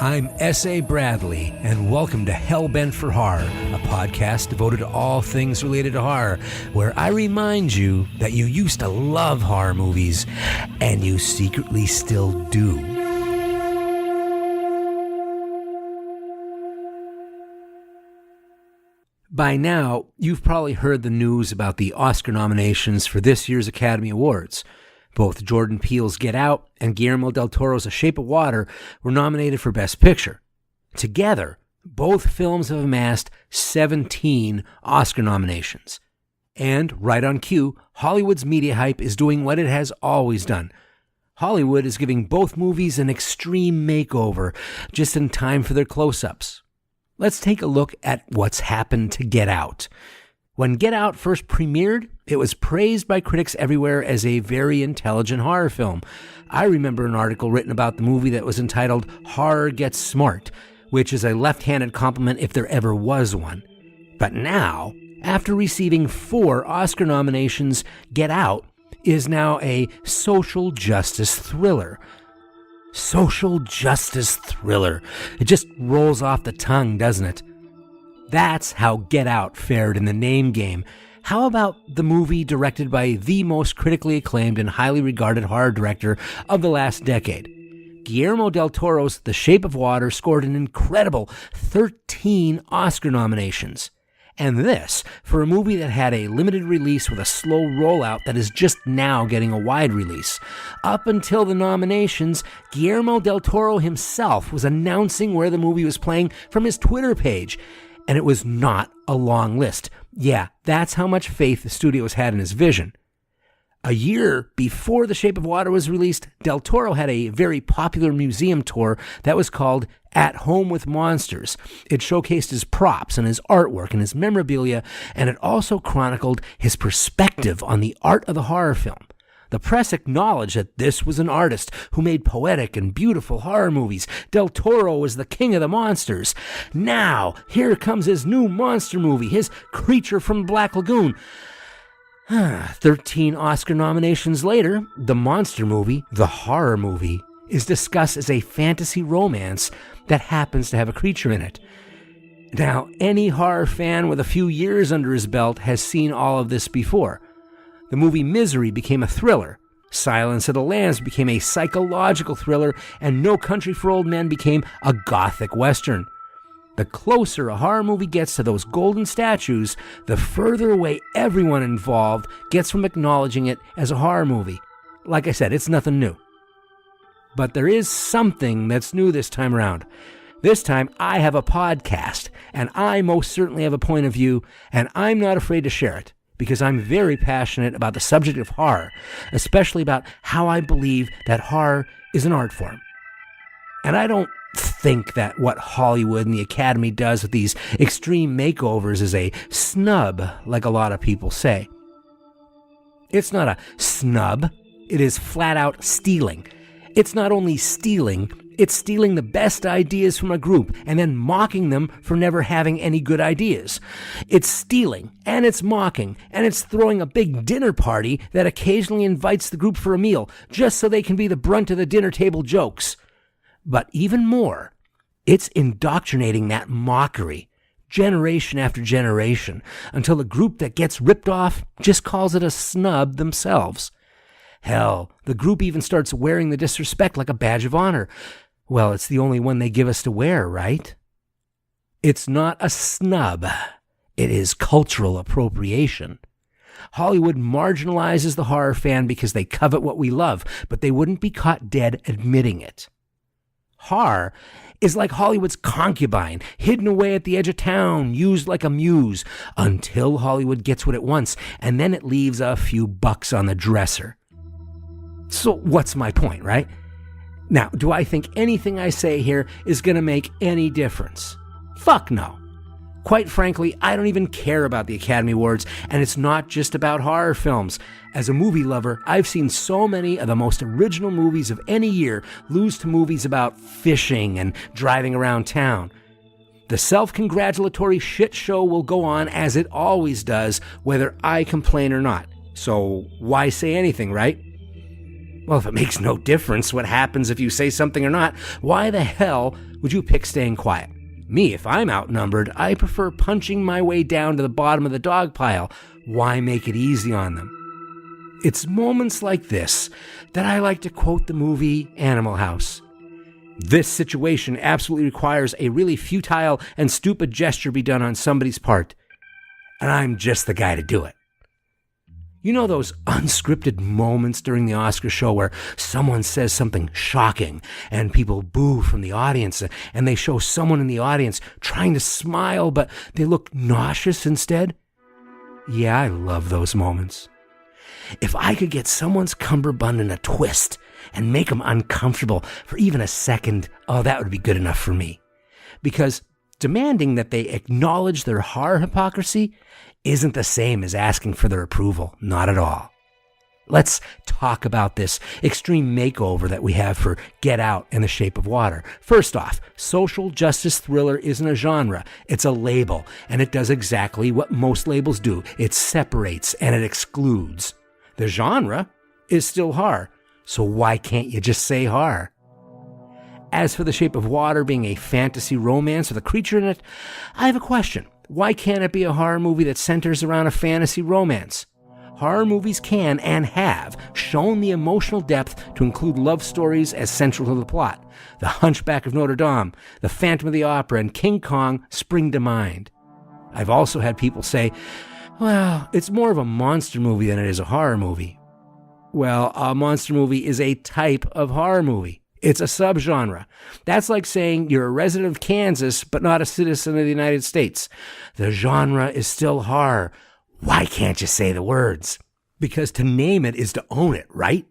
I'm S.A. Bradley, and welcome to Hellbent for Horror, a podcast devoted to all things related to horror, where I remind you that you used to love horror movies, and you secretly still do. By now, you've probably heard the news about the Oscar nominations for this year's Academy Awards. Both Jordan Peele's Get Out and Guillermo del Toro's The Shape of Water were nominated for Best Picture. Together, both films have amassed 17 Oscar nominations. And, right on cue, Hollywood's media hype is doing what it has always done. Hollywood is giving both movies an extreme makeover, just in time for their close-ups. Let's take a look at what's happened to Get Out. When Get Out first premiered, it was praised by critics everywhere as a very intelligent horror film. I remember an article written about the movie that was entitled Horror Gets Smart, which is a left-handed compliment if there ever was one. But now, after receiving 4 Oscar nominations, Get Out is now a social justice thriller. Social justice thriller. It just rolls off the tongue, doesn't it? That's how Get Out fared in the name game. How about the movie directed by the most critically acclaimed and highly regarded horror director of the last decade? Guillermo del Toro's The Shape of Water scored an incredible 13 Oscar nominations. And this, for a movie that had a limited release with a slow rollout that is just now getting a wide release. Up until the nominations, Guillermo del Toro himself was announcing where the movie was playing from his Twitter page. And it was not a long list. Yeah, that's how much faith the studios had in his vision. A year before The Shape of Water was released, Del Toro had a very popular museum tour that was called At Home with Monsters. It showcased his props and his artwork and his memorabilia, and it also chronicled his perspective on the art of the horror film. The press acknowledged that this was an artist who made poetic and beautiful horror movies. Del Toro was the king of the monsters. Now, here comes his new monster movie, his Creature from Black Lagoon. 13 Oscar nominations later, the monster movie, the horror movie, is discussed as a fantasy romance that happens to have a creature in it. Now, any horror fan with a few years under his belt has seen all of this before. The movie Misery became a thriller, Silence of the Lambs became a psychological thriller, and No Country for Old Men became a gothic western. The closer a horror movie gets to those golden statues, the further away everyone involved gets from acknowledging it as a horror movie. Like I said, it's nothing new. But there is something that's new this time around. This time, I have a podcast, and I most certainly have a point of view, and I'm not afraid to share it. Because I'm very passionate about the subject of horror, especially about how I believe that horror is an art form. And I don't think that what Hollywood and the Academy does with these extreme makeovers is a snub, like a lot of people say. It's not a snub, it is flat out stealing. It's not only stealing, it's stealing the best ideas from a group and then mocking them for never having any good ideas. It's stealing, and it's mocking, and it's throwing a big dinner party that occasionally invites the group for a meal, just so they can be the brunt of the dinner table jokes. But even more, it's indoctrinating that mockery, generation after generation, until the group that gets ripped off just calls it a snub themselves. Hell, the group even starts wearing the disrespect like a badge of honor. Well, it's the only one they give us to wear, right? It's not a snub. It is cultural appropriation. Hollywood marginalizes the horror fan because they covet what we love, but they wouldn't be caught dead admitting it. Horror is like Hollywood's concubine, hidden away at the edge of town, used like a muse, until Hollywood gets what it wants, and then it leaves a few bucks on the dresser. So what's my point, right? Now, do I think anything I say here is going to make any difference? Fuck no. Quite frankly, I don't even care about the Academy Awards, and it's not just about horror films. As a movie lover, I've seen so many of the most original movies of any year lose to movies about fishing and driving around town. The self-congratulatory shit show will go on as it always does, whether I complain or not. So why say anything, right? Well, if it makes no difference what happens if you say something or not, why the hell Would you pick staying quiet? Me, if I'm outnumbered, I prefer punching my way down to the bottom of the dog pile. Why make it easy on them? It's moments like this that I like to quote the movie Animal House. This situation absolutely requires a really futile and stupid gesture be done on somebody's part, and I'm just the guy to do it. You know those unscripted moments during the Oscar show where someone says something shocking and people boo from the audience, and they show someone in the audience trying to smile but they look nauseous instead? Yeah, I love those moments. If I could get someone's cummerbund in a twist and make them uncomfortable for even a second, oh, that would be good enough for me. Because demanding that they acknowledge their horror hypocrisy isn't the same as asking for their approval. Not at all. Let's talk about this extreme makeover that we have for Get Out and The Shape of Water. First off, social justice thriller isn't a genre. It's a label, and it does exactly what most labels do. It separates and it excludes. The genre is still horror, so why can't you just say horror? As for The Shape of Water being a fantasy romance with a creature in it, I have a question. Why can't it be a horror movie that centers around a fantasy romance? Horror movies can and have shown the emotional depth to include love stories as central to the plot. The Hunchback of Notre Dame, The Phantom of the Opera, and King Kong spring to mind. I've also had people say, well, it's more of a monster movie than it is a horror movie. Well, a monster movie is a type of horror movie. It's a subgenre. That's like saying you're a resident of Kansas, but not a citizen of the United States. The genre is still horror. Why can't you say the words? Because to name it is to own it, right?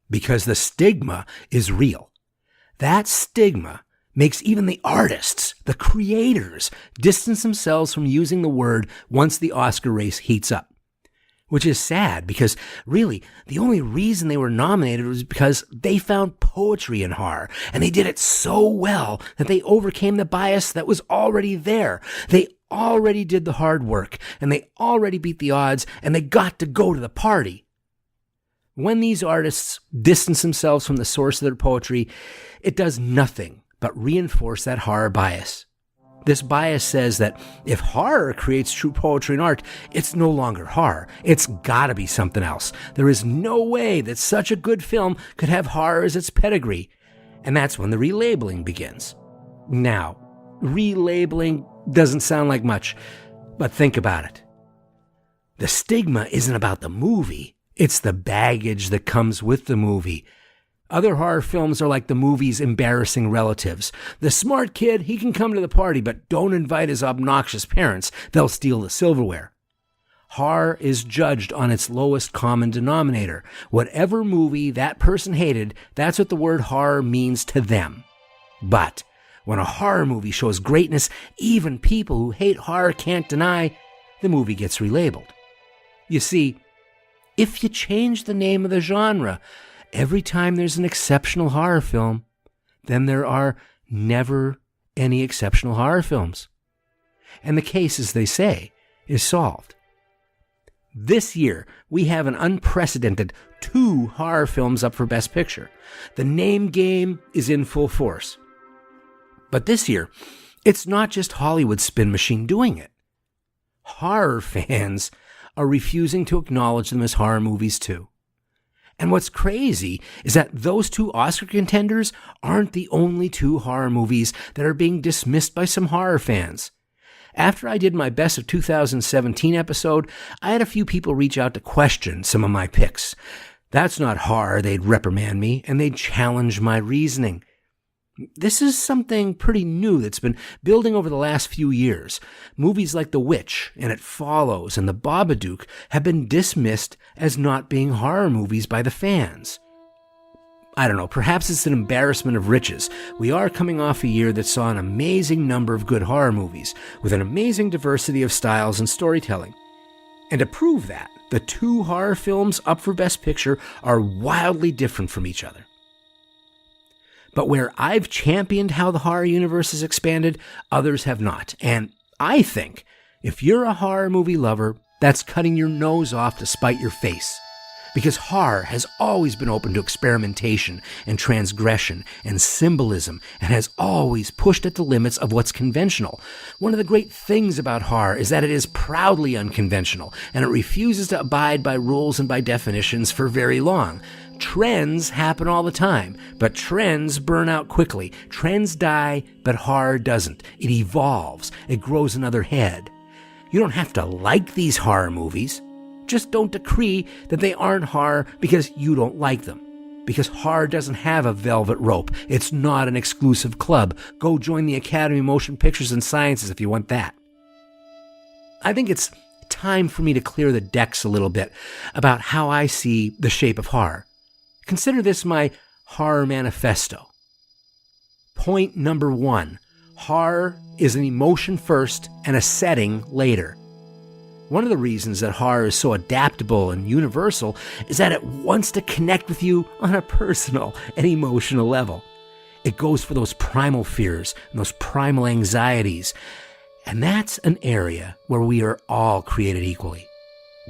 Because the stigma is real. That stigma makes even the artists, the creators, distance themselves from using the word once the Oscar race heats up. Which is sad because, really, the only reason they were nominated was because they found poetry in horror, and they did it so well that they overcame the bias that was already there. They already did the hard work, and they already beat the odds, and they got to go to the party. When these artists distance themselves from the source of their poetry, it does nothing but reinforce that horror bias. This bias says that if horror creates true poetry and art, it's no longer horror. It's gotta be something else. There is no way that such a good film could have horror as its pedigree. And that's when the relabeling begins. Now, relabeling doesn't sound like much, but think about it. The stigma isn't about the movie. It's the baggage that comes with the movie. Other horror films are like the movie's embarrassing relatives. The smart kid, he can come to the party, but don't invite his obnoxious parents. They'll steal the silverware. Horror is judged on its lowest common denominator. Whatever movie that person hated, that's what the word horror means to them. But when a horror movie shows greatness, even people who hate horror can't deny, the movie gets relabeled. You see, if you change the name of the genre, every time there's an exceptional horror film, then there are never any exceptional horror films. And the case, as they say, is solved. This year, we have an unprecedented 2 horror films up for Best Picture. The name game is in full force. But this year, it's not just Hollywood's spin machine doing it. Horror fans are refusing to acknowledge them as horror movies too. And what's crazy is that those 2 Oscar contenders aren't the only 2 horror movies that are being dismissed by some horror fans. After I did my Best of 2017 episode, I had a few people reach out to question some of my picks. That's not horror, they'd reprimand me, and they'd challenge my reasoning. This is something pretty new that's been building over the last few years. Movies like The Witch and It Follows and The Babadook have been dismissed as not being horror movies by the fans. I don't know, perhaps it's an embarrassment of riches. We are coming off a year that saw an amazing number of good horror movies, with an amazing diversity of styles and storytelling. And to prove that, the 2 horror films up for Best Picture are wildly different from each other. But where I've championed how the horror universe has expanded, others have not. And I think if you're a horror movie lover, that's cutting your nose off to spite your face. because horror has always been open to experimentation and transgression and symbolism and has always pushed at the limits of what's conventional. One of the great things about horror is that it is proudly unconventional and it refuses to abide by rules and by definitions for very long. Trends happen all the time, but trends burn out quickly. Trends die, but horror doesn't. It evolves. It grows another head. You don't have to like these horror movies. Just don't decree that they aren't horror because you don't like them. Because horror doesn't have a velvet rope. It's not an exclusive club. Go join the Academy of Motion Pictures and Sciences if you want that. I think it's time for me to clear the decks a little bit about how I see the shape of horror. Consider this my Horror Manifesto. Point number 1. Horror is an emotion first and a setting later. One of the reasons that horror is so adaptable and universal is that it wants to connect with you on a personal and emotional level. It goes for those primal fears and those primal anxieties. And that's an area where we are all created equally.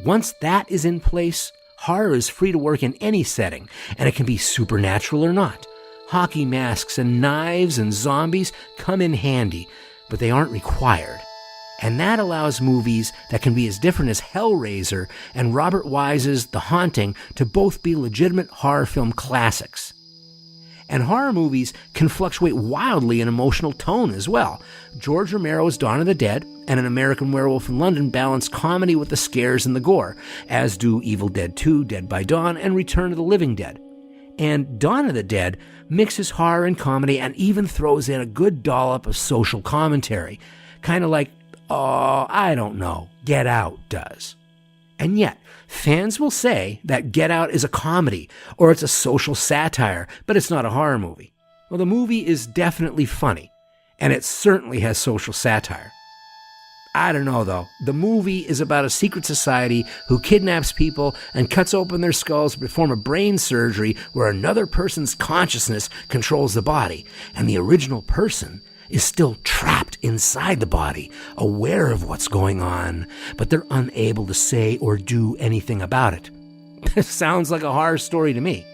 Once that is in place, horror is free to work in any setting, and it can be supernatural or not. Hockey masks and knives and zombies come in handy, but they aren't required. And that allows movies that can be as different as Hellraiser and Robert Wise's The Haunting to both be legitimate horror film classics. And horror movies can fluctuate wildly in emotional tone as well. George Romero's Dawn of the Dead and An American Werewolf in London balance comedy with the scares and the gore, as do Evil Dead 2, Dead by Dawn, and Return of the Living Dead. And Dawn of the Dead mixes horror and comedy and even throws in a good dollop of social commentary, kind of like, I don't know, Get Out does. And yet, fans will say that Get Out is a comedy or it's a social satire, but it's not a horror movie. Well, the movie is definitely funny, and it certainly has social satire. I don't know, though. The movie is about a secret society who kidnaps people and cuts open their skulls to perform a brain surgery where another person's consciousness controls the body, and the original person is still trapped inside the body, aware of what's going on, but they're unable to say or do anything about it. Sounds like a horror story to me.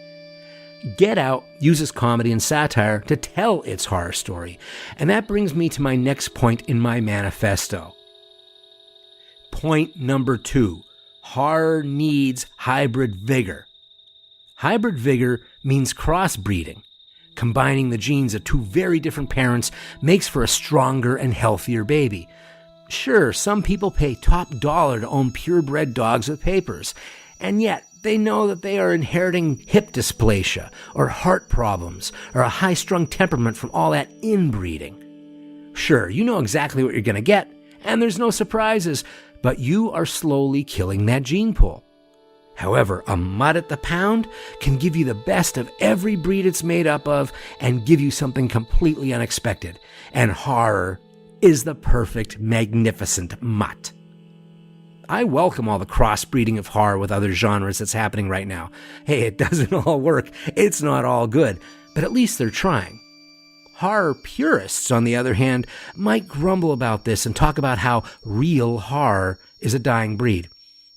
Get Out uses comedy and satire to tell its horror story, and that brings me to my next point in my manifesto. Point number 2. Horror needs hybrid vigor. Hybrid vigor means crossbreeding. Combining the genes of two very different parents makes for a stronger and healthier baby. Sure, some people pay top dollar to own purebred dogs with papers, and yet they know that they are inheriting hip dysplasia or heart problems or a high-strung temperament from all that inbreeding. Sure, you know exactly what you're going to get, and there's no surprises, but you are slowly killing that gene pool. However, a mutt at the pound can give you the best of every breed it's made up of and give you something completely unexpected. And horror is the perfect, magnificent mutt. I welcome all the crossbreeding of horror with other genres that's happening right now. Hey, it doesn't all work. It's not all good, but at least they're trying. Horror purists, on the other hand, might grumble about this and talk about how real horror is a dying breed.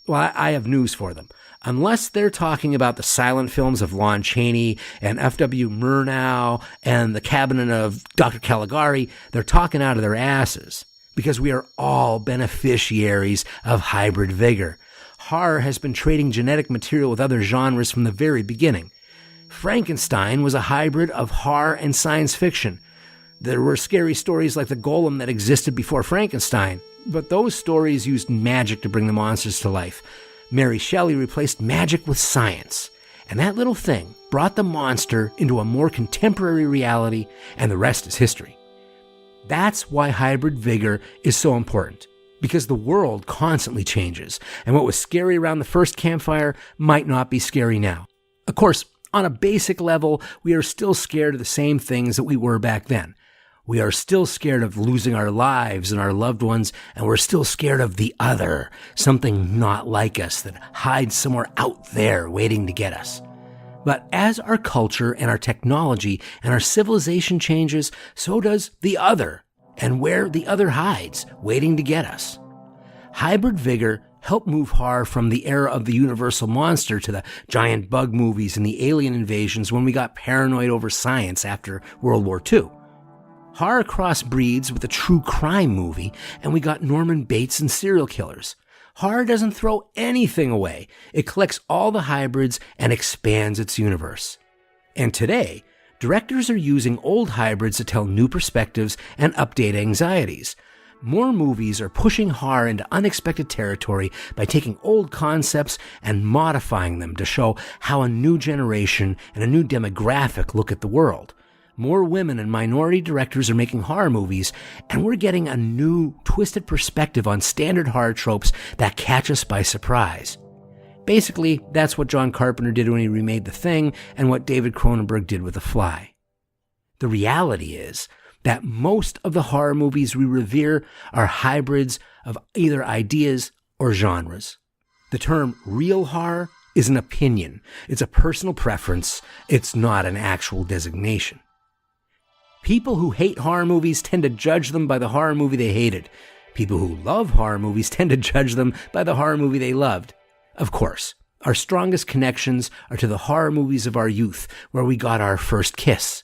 Well, I have news for them. Unless they're talking about the silent films of Lon Chaney and F.W. Murnau and The Cabinet of Dr. Caligari, they're talking out of their asses, because we are all beneficiaries of hybrid vigor. Horror has been trading genetic material with other genres from the very beginning. Frankenstein was a hybrid of horror and science fiction. There were scary stories like the Golem that existed before Frankenstein, but those stories used magic to bring the monsters to life. Mary Shelley replaced magic with science, and that little thing brought the monster into a more contemporary reality, and the rest is history. That's why hybrid vigor is so important, because the world constantly changes, and what was scary around the first campfire might not be scary now. Of course, on a basic level, we are still scared of the same things that we were back then. We are still scared of losing our lives and our loved ones, and we're still scared of the other, something not like us that hides somewhere out there waiting to get us. But as our culture and our technology and our civilization changes, so does the other, and where the other hides, waiting to get us. Hybrid vigor helped move horror from the era of the universal monster to the giant bug movies and the alien invasions when we got paranoid over science after World War II. Horror crossbreeds with a true crime movie, and we got Norman Bates and serial killers. Horror doesn't throw anything away. It collects all the hybrids and expands its universe. And today, directors are using old hybrids to tell new perspectives and update anxieties. More movies are pushing horror into unexpected territory by taking old concepts and modifying them to show how a new generation and a new demographic look at the world. More women and minority directors are making horror movies, and we're getting a new, twisted perspective on standard horror tropes that catch us by surprise. Basically, that's what John Carpenter did when he remade The Thing and what David Cronenberg did with The Fly. The reality is that most of the horror movies we revere are hybrids of either ideas or genres. The term real horror is an opinion. It's a personal preference. It's not an actual designation. People who hate horror movies tend to judge them by the horror movie they hated. People who love horror movies tend to judge them by the horror movie they loved. Of course, our strongest connections are to the horror movies of our youth, where we got our first kiss.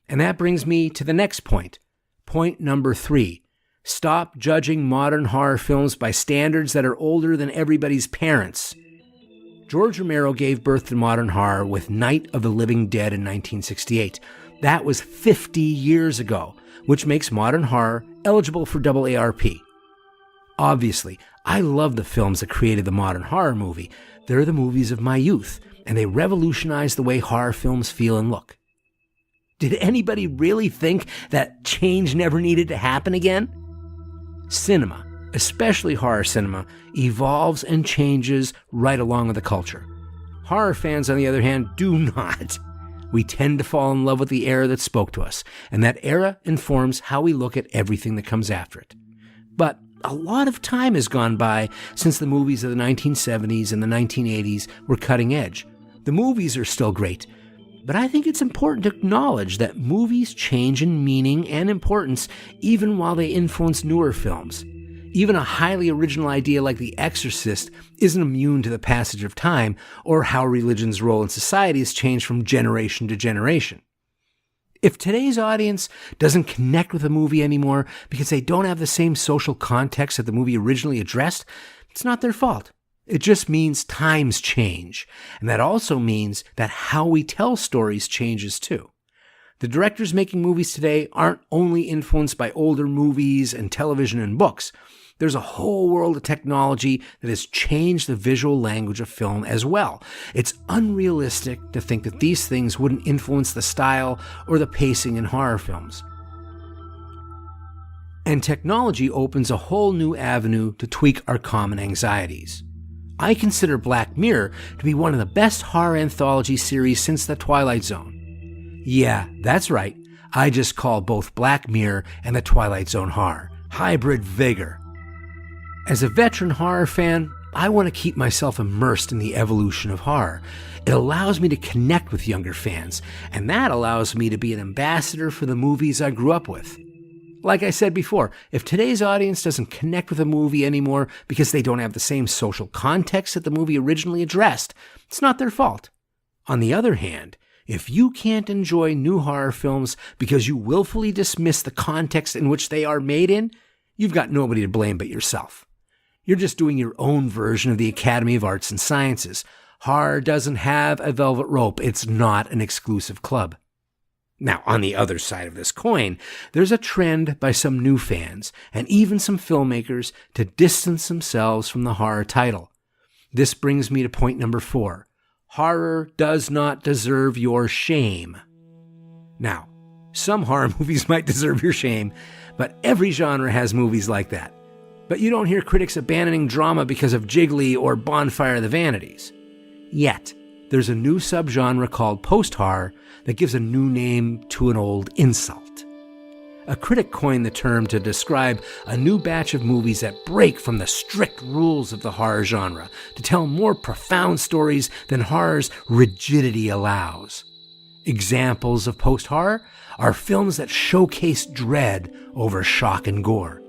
And that brings me to the next point. Point number 3. Stop judging modern horror films by standards that are older than everybody's parents. George Romero gave birth to modern horror with Night of the Living Dead in 1968. That was 50 years ago, which makes modern horror eligible for AARP. Obviously, I love the films that created the modern horror movie. They're the movies of my youth, and they revolutionized the way horror films feel and look. Did anybody really think that change never needed to happen again? Cinema, especially horror cinema, evolves and changes right along with the culture. Horror fans, on the other hand, do not. We tend to fall in love with the era that spoke to us, and that era informs how we look at everything that comes after it. But a lot of time has gone by since the movies of the 1970s and the 1980s were cutting edge. The movies are still great, but I think it's important to acknowledge that movies change in meaning and importance even while they influence newer films. Even a highly original idea like The Exorcist isn't immune to the passage of time or how religion's role in society has changed from generation to generation. If today's audience doesn't connect with a movie anymore because they don't have the same social context that the movie originally addressed, it's not their fault. It just means times change. And that also means that how we tell stories changes too. The directors making movies today aren't only influenced by older movies and television and books. There's a whole world of technology that has changed the visual language of film as well. It's unrealistic to think that these things wouldn't influence the style or the pacing in horror films. And technology opens a whole new avenue to tweak our common anxieties. I consider Black Mirror to be one of the best horror anthology series since The Twilight Zone. Yeah, that's right. I just call both Black Mirror and The Twilight Zone horror. Hybrid vigor. As a veteran horror fan, I want to keep myself immersed in the evolution of horror. It allows me to connect with younger fans, and that allows me to be an ambassador for the movies I grew up with. Like I said before, if today's audience doesn't connect with a movie anymore because they don't have the same social context that the movie originally addressed, it's not their fault. On the other hand, if you can't enjoy new horror films because you willfully dismiss the context in which they are made in, you've got nobody to blame but yourself. You're just doing your own version of the Academy of Arts and Sciences. Horror doesn't have a velvet rope. It's not an exclusive club. Now, on the other side of this coin, there's a trend by some new fans, and even some filmmakers, to distance themselves from the horror title. This brings me to point number 4. Horror does not deserve your shame. Now, some horror movies might deserve your shame, but every genre has movies like that. But you don't hear critics abandoning drama because of Jiggly or Bonfire of the Vanities. Yet, there's a new subgenre called post-horror that gives a new name to an old insult. A critic coined the term to describe a new batch of movies that break from the strict rules of the horror genre to tell more profound stories than horror's rigidity allows. Examples of post-horror are films that showcase dread over shock and gore.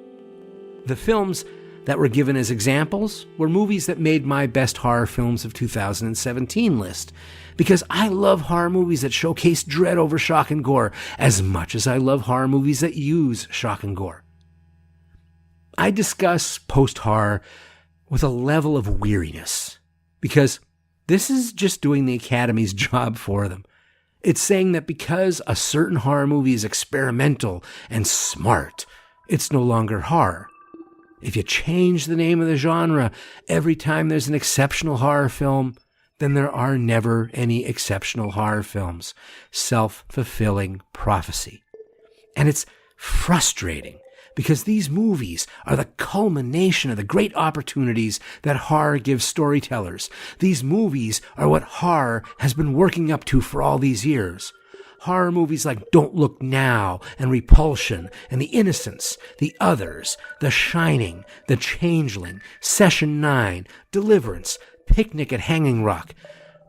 The films that were given as examples were movies that made my best horror films of 2017 list, because I love horror movies that showcase dread over shock and gore as much as I love horror movies that use shock and gore. I discuss post-horror with a level of weariness, because this is just doing the Academy's job for them. It's saying that because a certain horror movie is experimental and smart, it's no longer horror. If you change the name of the genre every time there's an exceptional horror film, then there are never any exceptional horror films. Self-fulfilling prophecy. And it's frustrating because these movies are the culmination of the great opportunities that horror gives storytellers. These movies are what horror has been working up to for all these years. Horror movies like Don't Look Now and Repulsion and The Innocents, The Others, The Shining, The Changeling, Session 9, Deliverance, Picnic at Hanging Rock.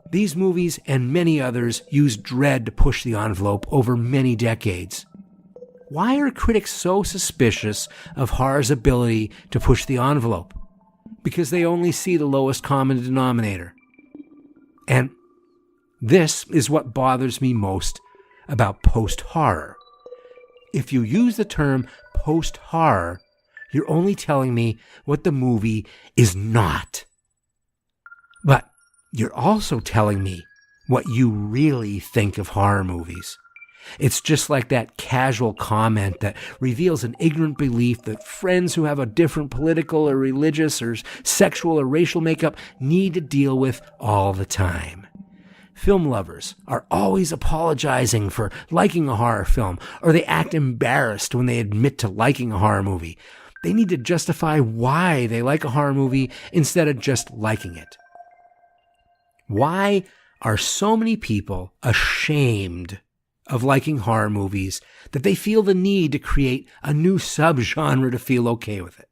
These movies and many others use dread to push the envelope over many decades. Why are critics so suspicious of horror's ability to push the envelope? Because they only see the lowest common denominator. And this is what bothers me most about post-horror. If you use the term post-horror, you're only telling me what the movie is not. But you're also telling me what you really think of horror movies. It's just like that casual comment that reveals an ignorant belief that friends who have a different political or religious or sexual or racial makeup need to deal with all the time. Film lovers are always apologizing for liking a horror film, or they act embarrassed when they admit to liking a horror movie. They need to justify why they like a horror movie instead of just liking it. Why are so many people ashamed of liking horror movies that they feel the need to create a new subgenre to feel okay with it?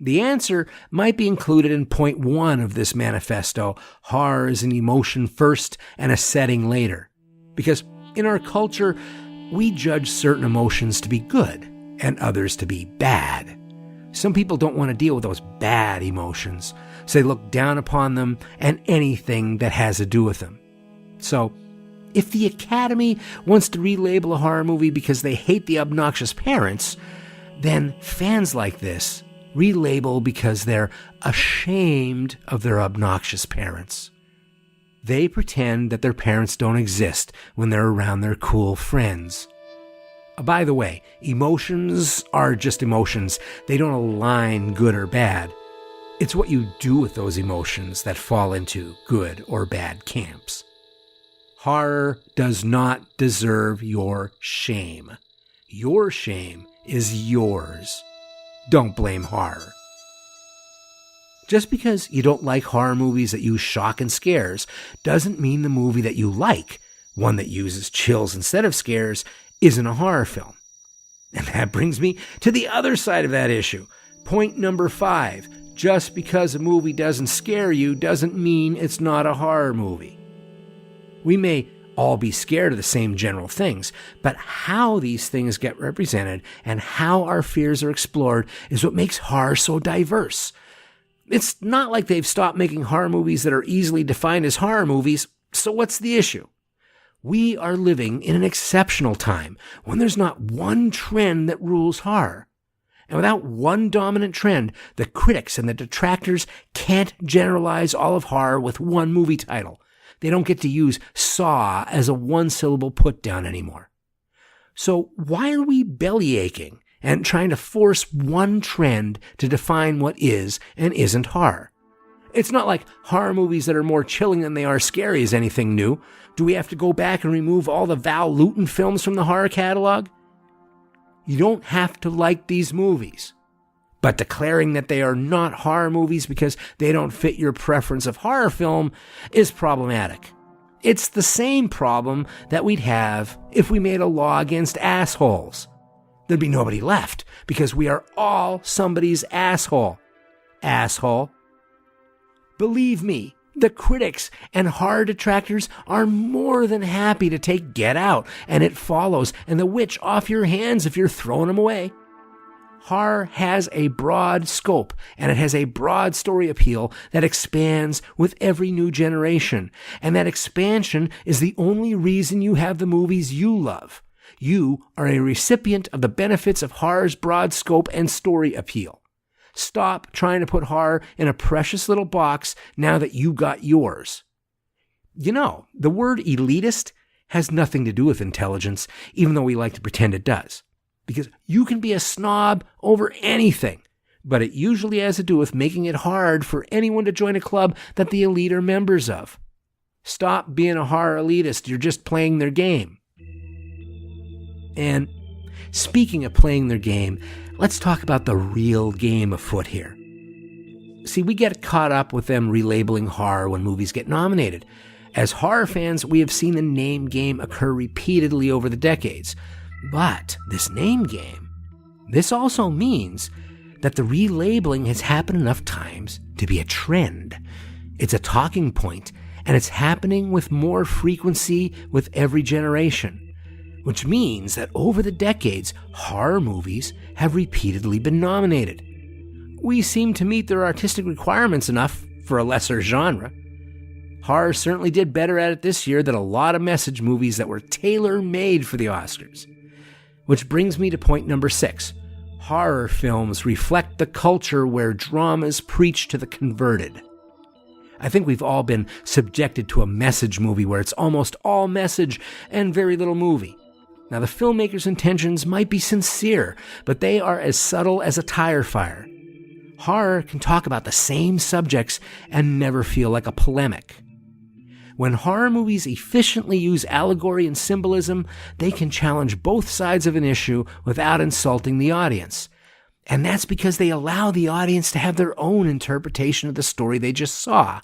The answer might be included in point 1 of this manifesto: horror is an emotion first and a setting later. Because in our culture, we judge certain emotions to be good and others to be bad. Some people don't want to deal with those bad emotions, so they look down upon them and anything that has to do with them. So, if the Academy wants to relabel a horror movie because they hate the obnoxious parents, then fans like this relabel because they're ashamed of their obnoxious parents. They pretend that their parents don't exist when they're around their cool friends. By the way, emotions are just emotions. They don't align good or bad. It's what you do with those emotions that fall into good or bad camps. Horror does not deserve your shame. Your shame is yours. Don't blame horror. Just because you don't like horror movies that use shock and scares doesn't mean the movie that you like, one that uses chills instead of scares, isn't a horror film. And that brings me to the other side of that issue. Point number 5. Just because a movie doesn't scare you doesn't mean it's not a horror movie. We may all be scared of the same general things, but how these things get represented and how our fears are explored is what makes horror so diverse. It's not like they've stopped making horror movies that are easily defined as horror movies, so what's the issue? We are living in an exceptional time when there's not one trend that rules horror. And without one dominant trend, the critics and the detractors can't generalize all of horror with one movie title. They don't get to use Saw as a one-syllable put-down anymore. So why are we bellyaching and trying to force one trend to define what is and isn't horror? It's not like horror movies that are more chilling than they are scary is anything new. Do we have to go back and remove all the Val Lewton films from the horror catalog? You don't have to like these movies. But declaring that they are not horror movies because they don't fit your preference of horror film is problematic. It's the same problem that we'd have if we made a law against assholes. There'd be nobody left because we are all somebody's asshole. Asshole. Believe me, the critics and horror detractors are more than happy to take Get Out and It Follows and The Witch off your hands if you're throwing them away. Horror has a broad scope, and it has a broad story appeal that expands with every new generation. And that expansion is the only reason you have the movies you love. You are a recipient of the benefits of horror's broad scope and story appeal. Stop trying to put horror in a precious little box now that you got yours. You know, the word elitist has nothing to do with intelligence, even though we like to pretend it does. Because you can be a snob over anything, but it usually has to do with making it hard for anyone to join a club that the elite are members of. Stop being a horror elitist. You're just playing their game. And speaking of playing their game, let's talk about the real game afoot here. See, we get caught up with them relabeling horror when movies get nominated. As horror fans, we have seen the name game occur repeatedly over the decades. But this name game, this also means that the relabeling has happened enough times to be a trend. It's a talking point, and it's happening with more frequency with every generation, which means that over the decades, horror movies have repeatedly been nominated. We seem to meet their artistic requirements enough for a lesser genre. Horror certainly did better at it this year than a lot of message movies that were tailor-made for the Oscars. Which brings me to point number 6. Horror films reflect the culture where dramas preach to the converted. I think we've all been subjected to a message movie where it's almost all message and very little movie. Now, the filmmaker's intentions might be sincere, but they are as subtle as a tire fire. Horror can talk about the same subjects and never feel like a polemic. When horror movies efficiently use allegory and symbolism, they can challenge both sides of an issue without insulting the audience. And that's because they allow the audience to have their own interpretation of the story they just saw.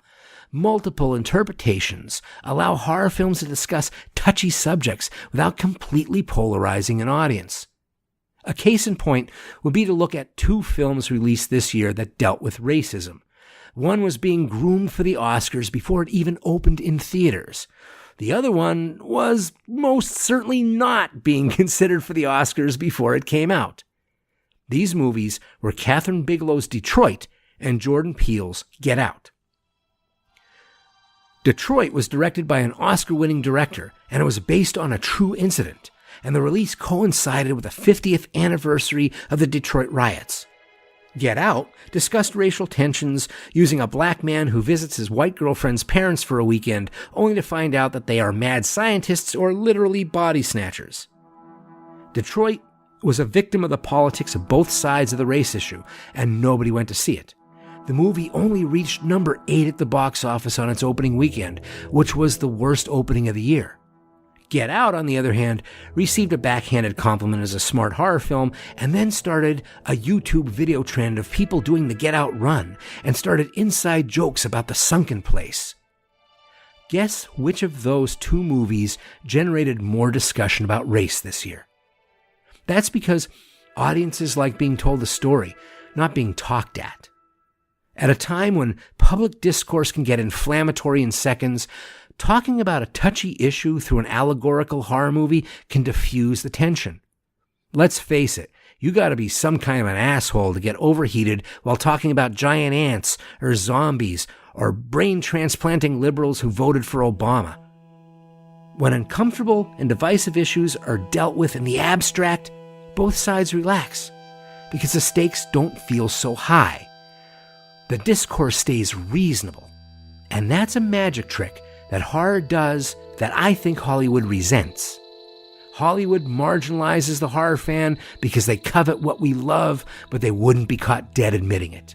Multiple interpretations allow horror films to discuss touchy subjects without completely polarizing an audience. A case in point would be to look at 2 films released this year that dealt with racism. One was being groomed for the Oscars before it even opened in theaters. The other one was most certainly not being considered for the Oscars before it came out. These movies were Catherine Bigelow's Detroit and Jordan Peele's Get Out. Detroit was directed by an Oscar-winning director, and it was based on a true incident, and the release coincided with the 50th anniversary of the Detroit riots. Get Out discussed racial tensions using a black man who visits his white girlfriend's parents for a weekend, only to find out that they are mad scientists or literally body snatchers. Detroit was a victim of the politics of both sides of the race issue, and nobody went to see it. The movie only reached number 8 at the box office on its opening weekend, which was the worst opening of the year. Get Out, on the other hand, received a backhanded compliment as a smart horror film, and then started a YouTube video trend of people doing the Get Out run, and started inside jokes about the sunken place. Guess which of those 2 movies generated more discussion about race this year? That's because audiences like being told a story, not being talked at. At a time when public discourse can get inflammatory in seconds, talking about a touchy issue through an allegorical horror movie can diffuse the tension. Let's face it, you gotta be some kind of an asshole to get overheated while talking about giant ants or zombies or brain transplanting liberals who voted for Obama. When uncomfortable and divisive issues are dealt with in the abstract, both sides relax because the stakes don't feel so high. The discourse stays reasonable, and that's a magic trick that horror does that I think Hollywood resents. Hollywood marginalizes the horror fan because they covet what we love, but they wouldn't be caught dead admitting it.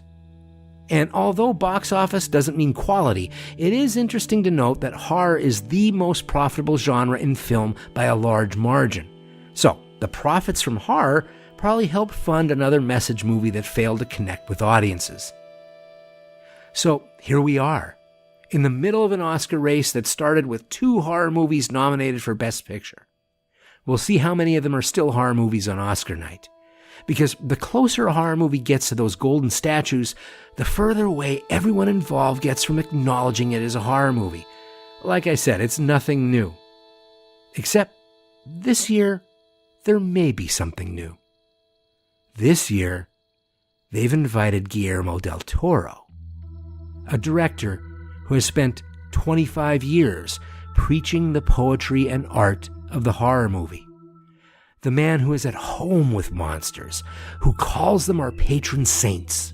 And although box office doesn't mean quality, it is interesting to note that horror is the most profitable genre in film by a large margin. So, the profits from horror probably helped fund another message movie that failed to connect with audiences. So, here we are, in the middle of an Oscar race that started with 2 horror movies nominated for Best Picture. We'll see how many of them are still horror movies on Oscar night. Because the closer a horror movie gets to those golden statues, the further away everyone involved gets from acknowledging it as a horror movie. Like I said, it's nothing new. Except, this year, there may be something new. This year, they've invited Guillermo del Toro, a director who has spent 25 years preaching the poetry and art of the horror movie. The man who is at home with monsters, who calls them our patron saints.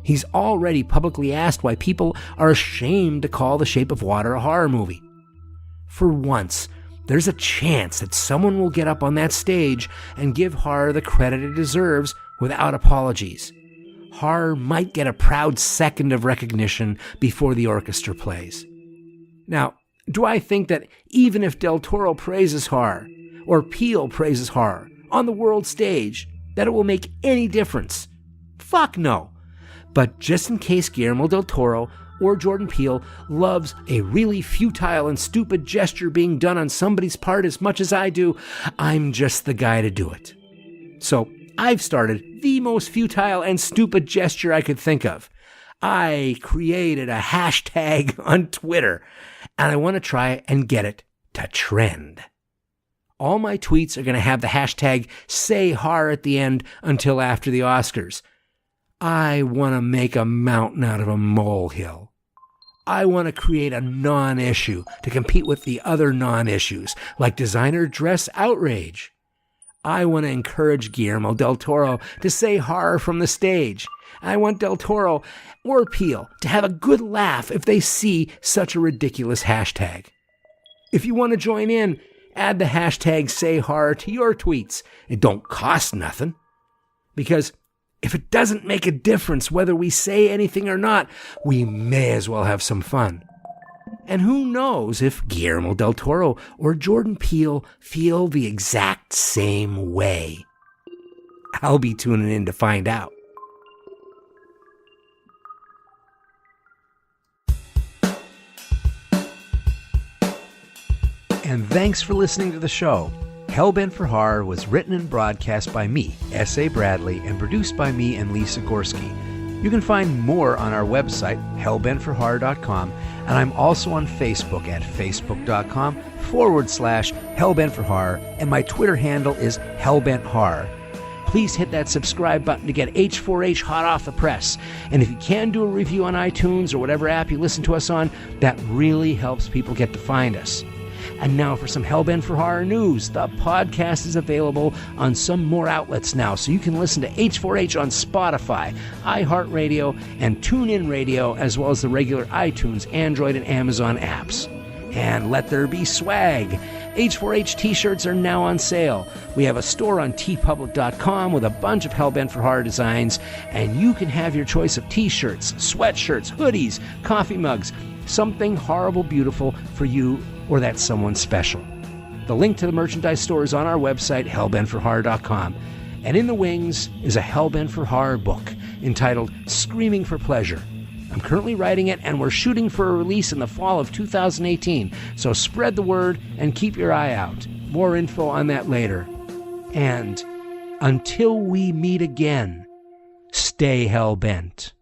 He's already publicly asked why people are ashamed to call The Shape of Water a horror movie. For once, there's a chance that someone will get up on that stage and give horror the credit it deserves without apologies. Horror might get a proud second of recognition before the orchestra plays. Now, do I think that even if Del Toro praises horror, or Peele praises horror, on the world stage, that it will make any difference? Fuck no. But just in case Guillermo del Toro or Jordan Peele loves a really futile and stupid gesture being done on somebody's part as much as I do, I'm just the guy to do it. So I've started the most futile and stupid gesture I could think of. I created a hashtag on Twitter, and I want to try and get it to trend. All my tweets are going to have the hashtag #SayHorror at the end until after the Oscars. I want to make a mountain out of a molehill. I want to create a non-issue to compete with the other non-issues, like designer dress outrage. I want to encourage Guillermo del Toro to say horror from the stage. I want del Toro or Peele to have a good laugh if they see such a ridiculous hashtag. If you want to join in, add the hashtag #SayHorror to your tweets. It don't cost nothing. Because if it doesn't make a difference whether we say anything or not, we may as well have some fun. And who knows if Guillermo del Toro or Jordan Peele feel the exact same way. I'll be tuning in to find out. And thanks for listening to the show. Hellbent for Horror was written and broadcast by me, S.A. Bradley, and produced by me and Lisa Gorski. You can find more on our website, hellbentforhorror.com, and I'm also on Facebook at facebook.com/hellbentforhorror, and my Twitter handle is hellbenthorror. Please hit that subscribe button to get H4H hot off the press. And if you can do a review on iTunes or whatever app you listen to us on, that really helps people get to find us. And now for some Hellbent for Horror news. The podcast is available on some more outlets now, so you can listen to H4H on Spotify, iHeartRadio, and TuneIn Radio, as well as the regular iTunes, Android, and Amazon apps. And let there be swag. H4H t-shirts are now on sale. We have a store on tpublic.com with a bunch of Hellbent for Horror designs, and you can have your choice of t-shirts, sweatshirts, hoodies, coffee mugs, something horrible beautiful for you or that someone special. The link to the merchandise store is on our website, hellbentforhorror.com. And in the wings is a Hellbent for Horror book entitled Screaming for Pleasure. I'm currently writing it, and we're shooting for a release in the fall of 2018, so spread the word and keep your eye out. More info on that later. And until we meet again, stay hellbent.